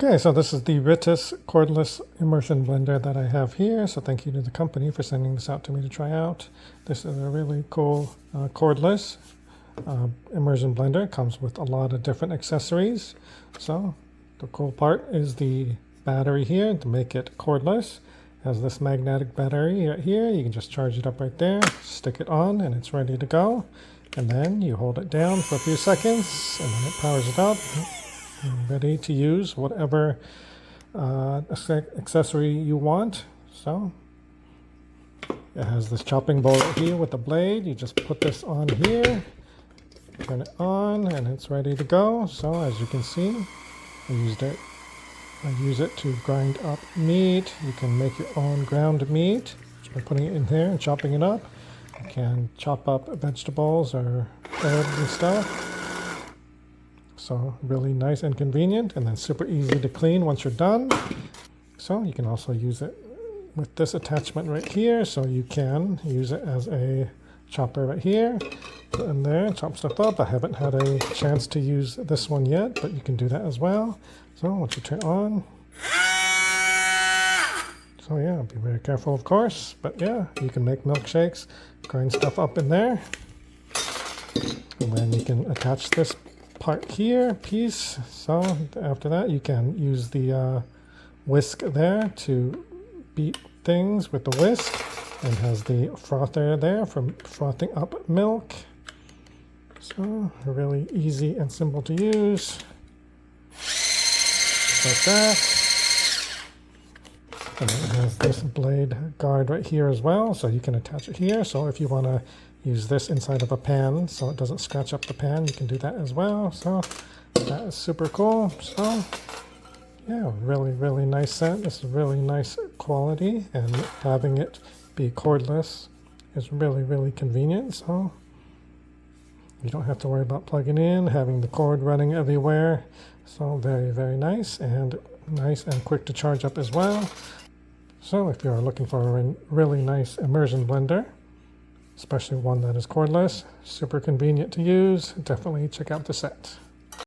Okay, so this is the Ritus cordless immersion blender that I have here. So thank you to the company for sending this out to me to try out. This is a really cool cordless immersion blender. It comes with a lot of different accessories. So the cool part is the battery here to make it cordless. It has this magnetic battery right here. You can just charge it up right there, stick it on, and it's ready to go. And then you hold it down for a few seconds, and then it powers it up. Ready to use whatever accessory you want. So it has this chopping board here with a blade. You just put this on here, turn it on, and it's ready to go. So as you can see, I use it to grind up meat. You can make your own ground meat just by putting it in there and chopping it up. You can chop up vegetables or herbs and stuff. So really nice and convenient, and then super easy to clean once you're done. So you can also use it with this attachment right here. So you can use it as a chopper right here. Put in there, chop stuff up. I haven't had a chance to use this one yet, but you can do that as well. So once you turn it on. So yeah, be very careful of course. But yeah, you can make milkshakes, grind stuff up in there. And then you can attach this part here, piece. So after that you can use the whisk there to beat things with the whisk, and has the frother there for frothing up milk. So really easy and simple to use. Like that. And then it has this blade guard right here as well, so you can attach it here. So if you want to use this inside of a pan so it doesn't scratch up the pan, you can do that as well. So that is super cool. So yeah, really nice set. This is really nice quality, and having it be cordless is really convenient. So you don't have to worry about plugging in, having the cord running everywhere. So very nice and quick to charge up as well. So if you are looking for a really nice immersion blender, especially one that is cordless, super convenient to use, definitely check out the set.